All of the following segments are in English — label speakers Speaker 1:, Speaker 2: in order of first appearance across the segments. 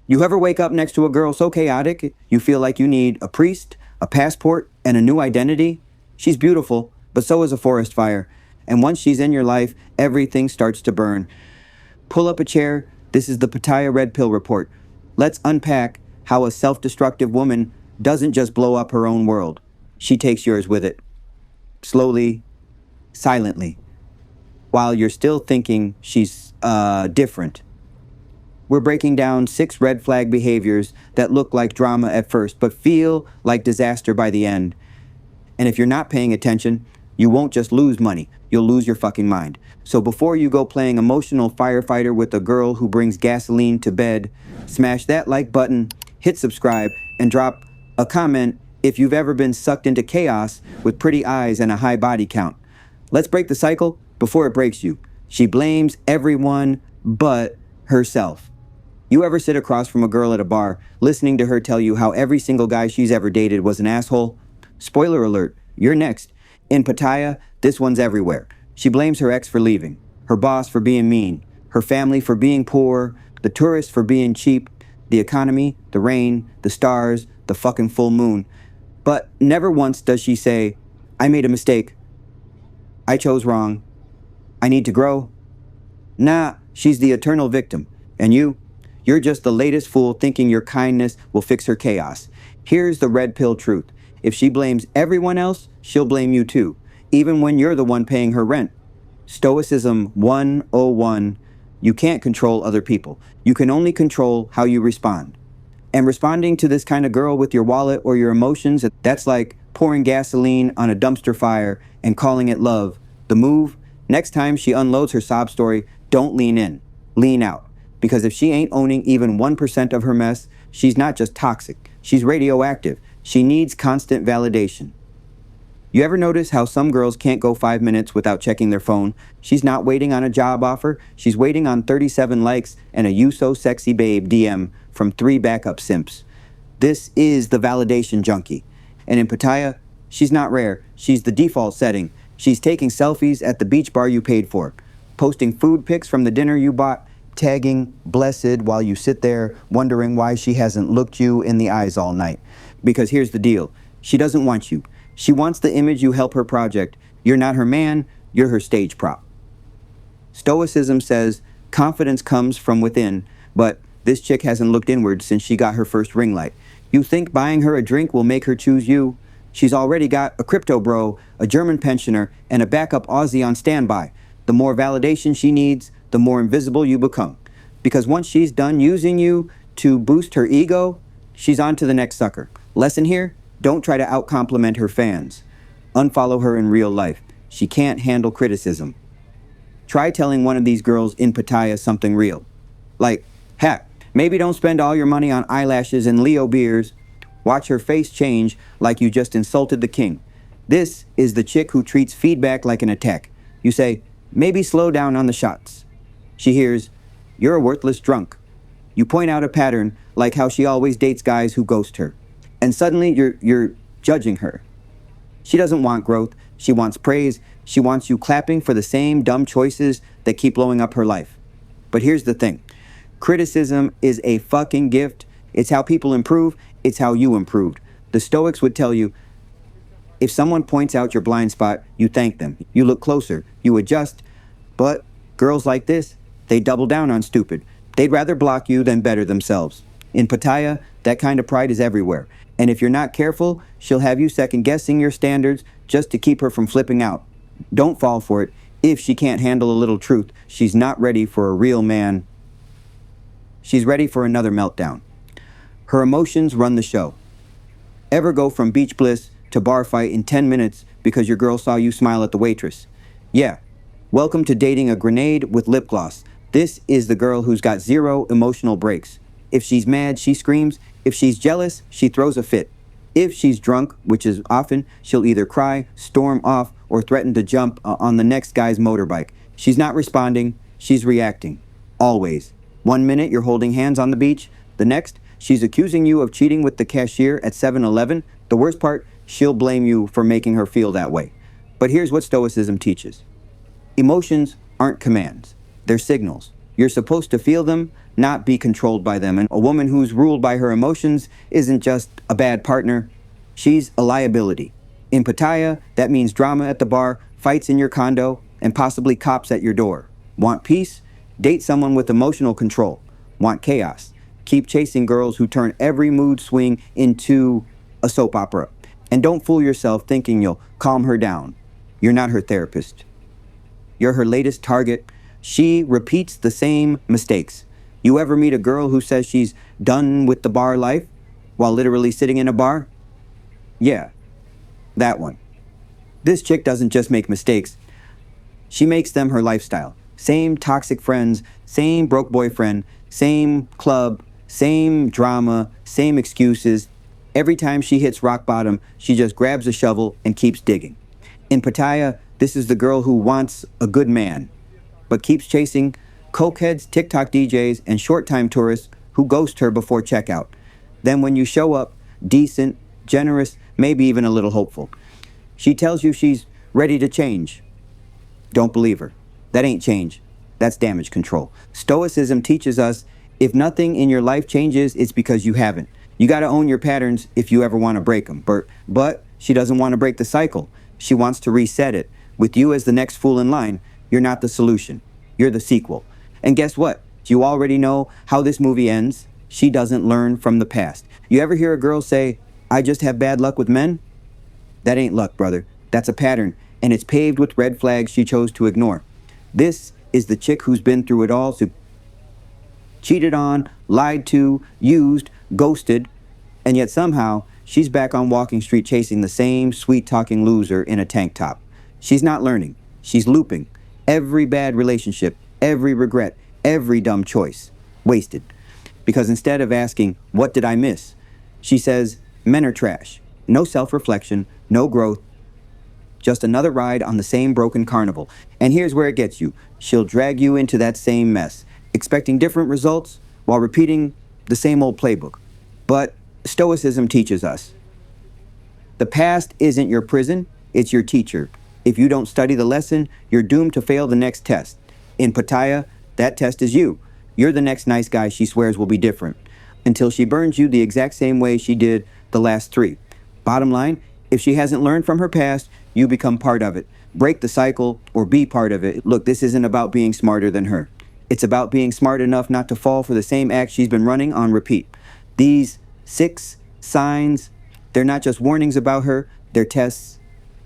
Speaker 1: You ever wake up next to a girl so chaotic, you feel like you need a priest, a passport, and a new identity? She's beautiful, but so is a forest fire. And once she's in your life, everything starts to burn. Pull up a chair. This is the Pattaya Red Pill Report. Let's unpack how a self-destructive woman doesn't just blow up her own world. She takes yours with it. Slowly, silently, while you're still thinking she's different. We're breaking down 6 red flag behaviors that look like drama at first, but feel like disaster by the end. And if you're not paying attention, you won't just lose money, you'll lose your fucking mind. So before you go playing emotional firefighter with a girl who brings gasoline to bed, smash that like button, hit subscribe, and drop a comment if you've ever been sucked into chaos with pretty eyes and a high body count. Let's break the cycle before it breaks you. She blames everyone but herself. You ever sit across from a girl at a bar, listening to her tell you how every single guy she's ever dated was an asshole? Spoiler alert, you're next. In Pattaya, this one's everywhere. She blames her ex for leaving, her boss for being mean, her family for being poor, the tourists for being cheap, the economy, the rain, the stars, the fucking full moon. But never once does she say, I made a mistake. I chose wrong. I need to grow. Nah, she's the eternal victim. And you're just the latest fool thinking your kindness will fix her chaos. Here's the red pill truth. If she blames everyone else, she'll blame you too, even when you're the one paying her rent. Stoicism 101. You can't control other people. You can only control how you respond. And responding to this kind of girl with your wallet or your emotions, that's like pouring gasoline on a dumpster fire and calling it love. The move, next time she unloads her sob story, don't lean in, lean out. Because if she ain't owning even 1% of her mess, she's not just toxic, she's radioactive. She needs constant validation. You ever notice how some girls can't go 5 minutes without checking their phone? She's not waiting on a job offer, she's waiting on 37 likes and a "you so sexy babe" DM from 3 backup simps. This is the validation junkie. And in Pattaya, she's not rare, she's the default setting. She's taking selfies at the beach bar you paid for, posting food pics from the dinner you bought, tagging blessed while you sit there wondering why she hasn't looked you in the eyes all night. Because here's the deal, she doesn't want you. She wants the image you help her project. You're not her man, you're her stage prop. Stoicism says confidence comes from within, but this chick hasn't looked inward since she got her first ring light. You think buying her a drink will make her choose you? She's already got a crypto bro, a German pensioner, and a backup Aussie on standby. The more validation she needs, the more invisible you become. Because once she's done using you to boost her ego, she's on to the next sucker. Lesson here, don't try to out-compliment her fans. Unfollow her in real life. She can't handle criticism. Try telling one of these girls in Pattaya something real. Like, heck, maybe don't spend all your money on eyelashes and Leo beers. Watch her face change like you just insulted the king. This is the chick who treats feedback like an attack. You say, maybe slow down on the shots. She hears, you're a worthless drunk. You point out a pattern like how she always dates guys who ghost her. And suddenly you're judging her. She doesn't want growth. She wants praise. She wants you clapping for the same dumb choices that keep blowing up her life. But here's the thing. Criticism is a fucking gift. It's how people improve. It's how you improved. The Stoics would tell you, if someone points out your blind spot, you thank them. You look closer. You adjust. But girls like this, they double down on stupid. They'd rather block you than better themselves. In Pattaya, that kind of pride is everywhere. And if you're not careful, she'll have you second-guessing your standards just to keep her from flipping out. Don't fall for it. If she can't handle a little truth, she's not ready for a real man. She's ready for another meltdown. Her emotions run the show. Ever go from beach bliss to bar fight in 10 minutes because your girl saw you smile at the waitress? Yeah. Welcome to dating a grenade with lip gloss. This is the girl who's got 0 emotional breaks. If she's mad, she screams. If she's jealous, she throws a fit. If she's drunk, which is often, she'll either cry, storm off, or threaten to jump on the next guy's motorbike. She's not responding, she's reacting. Always. 1 minute you're holding hands on the beach. The next, she's accusing you of cheating with the cashier at 7-Eleven. The worst part, she'll blame you for making her feel that way. But here's what Stoicism teaches. Emotions aren't commands. They're signals. You're supposed to feel them, not be controlled by them. And a woman who's ruled by her emotions isn't just a bad partner, she's a liability. In Pattaya, that means drama at the bar, fights in your condo, and possibly cops at your door. Want peace? Date someone with emotional control. Want chaos? Keep chasing girls who turn every mood swing into a soap opera. And don't fool yourself thinking you'll calm her down. You're not her therapist. You're her latest target. She repeats the same mistakes. You ever meet a girl who says she's done with the bar life while literally sitting in a bar? Yeah, that one. This chick doesn't just make mistakes, she makes them her lifestyle. Same toxic friends, same broke boyfriend, same club, same drama, same excuses. Every time she hits rock bottom, she just grabs a shovel and keeps digging. In Pattaya, this is the girl who wants a good man, but keeps chasing cokeheads, TikTok DJs, and short-time tourists who ghost her before checkout. Then when you show up, decent, generous, maybe even a little hopeful, she tells you she's ready to change. Don't believe her. That ain't change. That's damage control. Stoicism teaches us if nothing in your life changes, it's because you haven't. You got to own your patterns if you ever want to break them. But she doesn't want to break the cycle. She wants to reset it. With you as the next fool in line, you're not the solution. You're the sequel. And guess what? You already know how this movie ends. She doesn't learn from the past. You ever hear a girl say, "I just have bad luck with men"? That ain't luck, brother. That's a pattern, and it's paved with red flags she chose to ignore. This is the chick who's been through it all, so cheated on, lied to, used, ghosted, and yet somehow she's back on Walking Street chasing the same sweet-talking loser in a tank top. She's not learning. She's looping. Every bad relationship, every regret, every dumb choice, wasted. Because instead of asking, "What did I miss?" she says, "Men are trash." No self-reflection, no growth, just another ride on the same broken carnival. And here's where it gets you. She'll drag you into that same mess, expecting different results while repeating the same old playbook. But Stoicism teaches us the past isn't your prison, it's your teacher. If you don't study the lesson, you're doomed to fail the next test. In Pattaya, that test is you. You're the next nice guy she swears will be different, until she burns you the exact same way she did the last three. Bottom line, if she hasn't learned from her past, you become part of it. Break the cycle or be part of it. Look, this isn't about being smarter than her. It's about being smart enough not to fall for the same act she's been running on repeat. These 6 signs, they're not just warnings about her, they're tests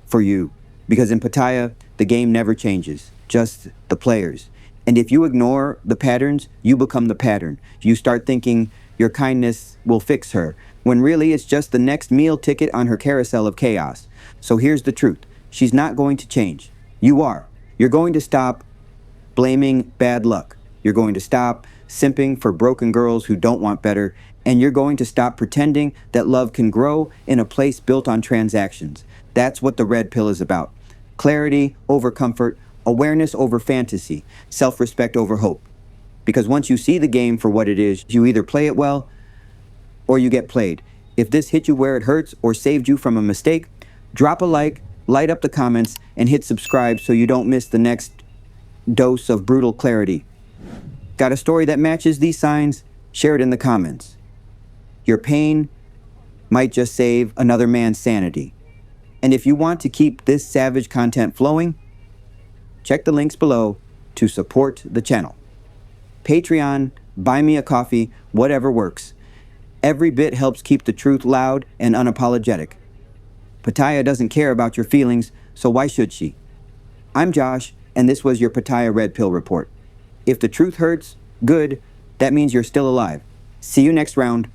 Speaker 1: for you. Because in Pattaya, the game never changes, just the players. And if you ignore the patterns, you become the pattern. You start thinking your kindness will fix her, when really it's just the next meal ticket on her carousel of chaos. So here's the truth. She's not going to change. You are. You're going to stop blaming bad luck. You're going to stop simping for broken girls who don't want better. And you're going to stop pretending that love can grow in a place built on transactions. That's what the red pill is about. Clarity over comfort, awareness over fantasy, self-respect over hope. Because once you see the game for what it is, you either play it well or you get played. If this hit you where it hurts or saved you from a mistake, drop a like, light up the comments, and hit subscribe so you don't miss the next dose of brutal clarity. Got a story that matches these signs? Share it in the comments. Your pain might just save another man's sanity. And if you want to keep this savage content flowing, check the links below to support the channel. Patreon, buy me a coffee, whatever works. Every bit helps keep the truth loud and unapologetic. Pattaya doesn't care about your feelings, so why should she? I'm Josh, and this was your Pattaya Red Pill Report. If the truth hurts, good, that means you're still alive. See you next round.